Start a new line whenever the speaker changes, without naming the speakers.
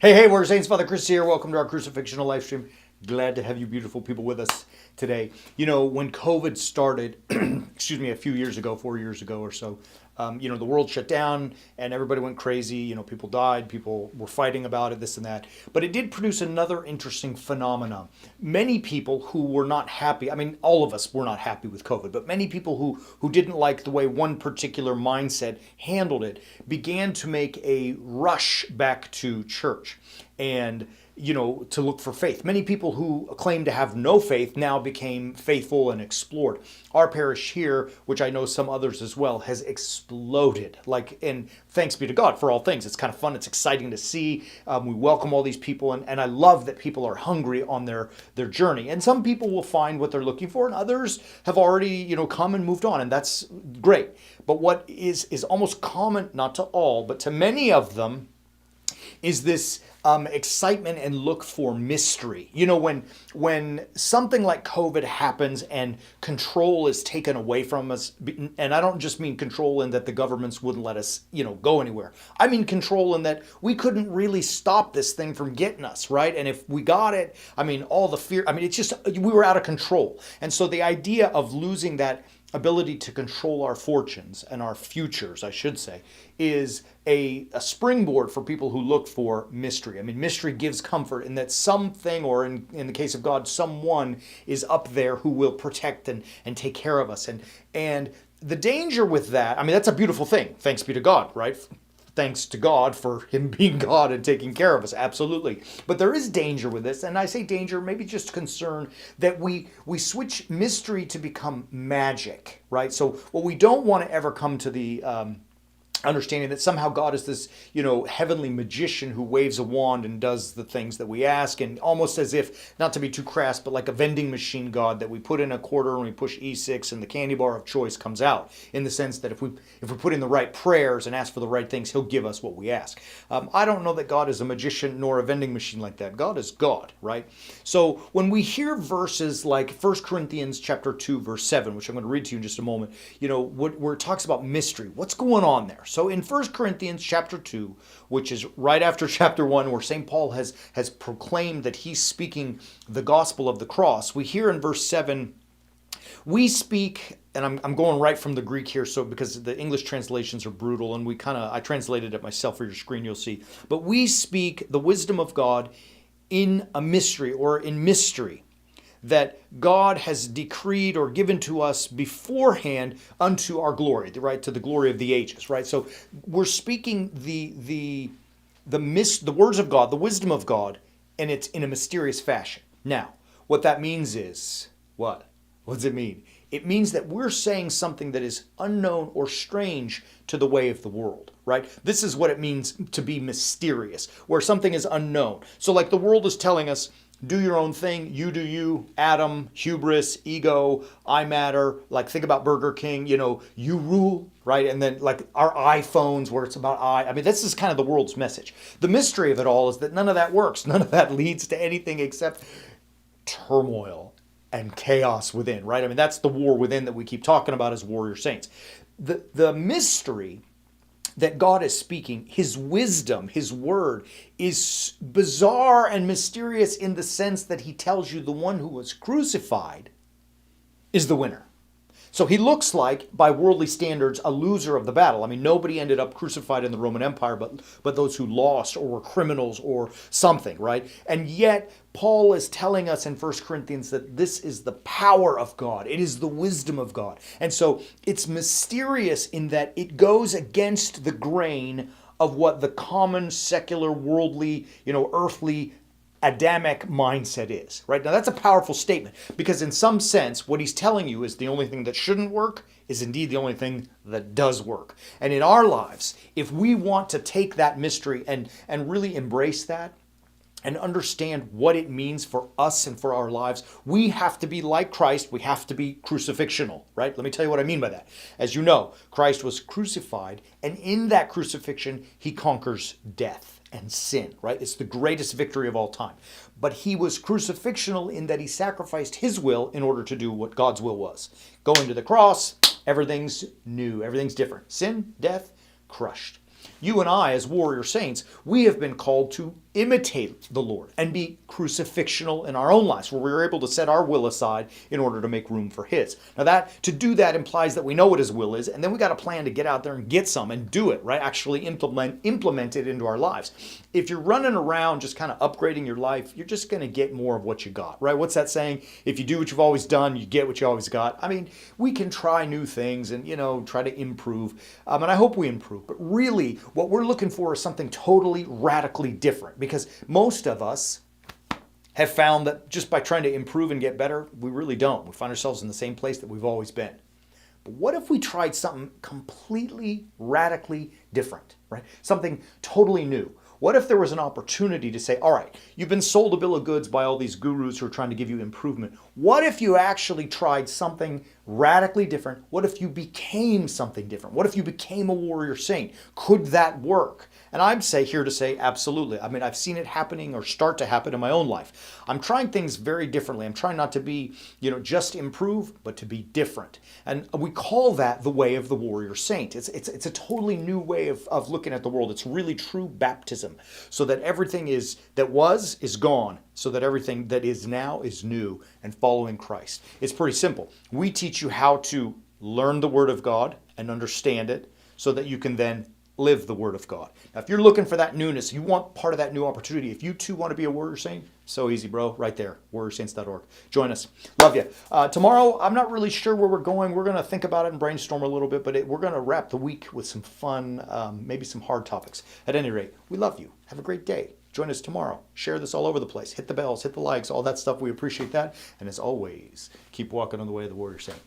Hey, we're Saints. Father Chris here. Welcome to our Crucifixional live stream. Glad to have you beautiful people with us today. You know, when COVID started, excuse me, a few years ago, 4 years ago or so, the world shut down and everybody went crazy. You know, people died, people were fighting about it, this and that. But it did produce another interesting phenomenon. Many people who were not happy, I mean, all of us were not happy with COVID, but many people who didn't like the way one particular mindset handled it began to make a rush back to church and to look for faith. Many people who claim to have no faith now became faithful and explored. Our parish here, which I know some others as well, has exploded. And thanks be to God for all things. It's kind of fun. It's exciting to see. We welcome all these people, and I love that people are hungry on their journey. And some people will find what they're looking for, and others have already, come and moved on, and that's great. But what is almost common, not to all, but to many of them, is this excitement and look for mystery. You know, when something like COVID happens and control is taken away from us, and I don't just mean control in that the governments wouldn't let us, go anywhere. I mean control in that we couldn't really stop this thing from getting us, right? And if we got it, all the fear, it's just, we were out of control. And so the idea of losing that ability to control our fortunes and our futures, I should say, is a springboard for people who look for mystery. Mystery gives comfort in that something, or in the case of God, someone is up there who will protect and take care of us. And the danger with that, that's a beautiful thing. Thanks be to God, right? Thanks to God for him being God and taking care of us, absolutely. But there is danger with this, and I say danger, maybe just concern that we switch mystery to become magic, right? So what we don't want to ever come to the understanding that somehow God is this, heavenly magician who waves a wand and does the things that we ask, and almost as if, not to be too crass, but like a vending machine God that we put in a quarter and we push E6 and the candy bar of choice comes out, in the sense that if we put in the right prayers and ask for the right things, he'll give us what we ask. I don't know that God is a magician nor a vending machine like that. God is God, right? So when we hear verses like 1 Corinthians chapter 2, verse 7, which I'm going to read to you in just a moment, where it talks about mystery, what's going on there? So in 1 Corinthians chapter 2, which is right after chapter 1, where St. Paul has proclaimed that he's speaking the gospel of the cross, we hear in verse 7, we speak, and I'm going right from the Greek here, so because the English translations are brutal, and I translated it myself for your screen, you'll see. But we speak the wisdom of God in a mystery, or in mystery, that God has decreed or given to us beforehand unto our glory, right? To the glory of the ages, right? So we're speaking the words of God, the wisdom of God, and it's in a mysterious fashion. Now, what that means is, what? What does it mean? It means that we're saying something that is unknown or strange to the way of the world, right? This is what it means to be mysterious, where something is unknown. So like the world is telling us, do your own thing, you do you, Adam, hubris, ego, I matter, like think about Burger King, you rule, right? And then like our iPhones where it's about this is kind of the world's message. The mystery of it all is that none of that works. None of that leads to anything except turmoil and chaos within, right? That's the war within that we keep talking about as warrior saints. The mystery that God is speaking, his wisdom, his word, is bizarre and mysterious in the sense that he tells you the one who was crucified is the winner. So he looks like, by worldly standards, a loser of the battle. Nobody ended up crucified in the Roman Empire but those who lost or were criminals or something, right? And yet, Paul is telling us in 1 Corinthians that this is the power of God. It is the wisdom of God. And so it's mysterious in that it goes against the grain of what the common, secular, worldly, earthly Adamic mindset is, right? Now that's a powerful statement, because in some sense, what he's telling you is the only thing that shouldn't work is indeed the only thing that does work. And in our lives, if we want to take that mystery and really embrace that and understand what it means for us and for our lives, we have to be like Christ. We have to be crucifixional, right? Let me tell you what I mean by that. As you know, Christ was crucified, and in that crucifixion, he conquers death and sin, right? It's the greatest victory of all time. But he was crucifixional in that he sacrificed his will in order to do what God's will was. Going to the cross, everything's new, everything's different. Sin, death, crushed. You and I, as warrior saints, we have been called to imitate the Lord and be crucifixional in our own lives, where we're able to set our will aside in order to make room for His. Now, to do that implies that we know what His will is, and then we got a plan to get out there and get some and do it, right? Actually implement it into our lives. If you're running around just kind of upgrading your life, you're just going to get more of what you got, right? What's that saying? If you do what you've always done, you get what you always got. I mean, we can try new things and, try to improve. And I hope we improve. But really, what we're looking for is something totally, radically different. Because most of us have found that just by trying to improve and get better, we really don't. We find ourselves in the same place that we've always been. But what if we tried something completely, radically different, right? Something totally new. What if there was an opportunity to say, all right, you've been sold a bill of goods by all these gurus who are trying to give you improvement. What if you actually tried something radically different? What if you became something different? What if you became a warrior saint? Could that work? And I'm here to say absolutely. I mean, I've seen it happening or start to happen in my own life. I'm trying things very differently. I'm trying not to be, just improve, but to be different. And we call that the way of the warrior saint. It's a totally new way of looking at the world. It's really true baptism, so that everything that was gone, so that everything that is now is new and following Christ. It's pretty simple. We teach you how to learn the Word of God and understand it so that you can then live the Word of God. Now, if you're looking for that newness, you want part of that new opportunity, if you too want to be a warrior saint, so easy, bro, right there, warriorsaints.org. Join us. Love you. Tomorrow, I'm not really sure where we're going. We're going to think about it and brainstorm a little bit, but we're going to wrap the week with some fun, maybe some hard topics. At any rate, we love you. Have a great day. Join us tomorrow. Share this all over the place. Hit the bells, hit the likes, all that stuff. We appreciate that. And as always, keep walking on the way of the warrior saint.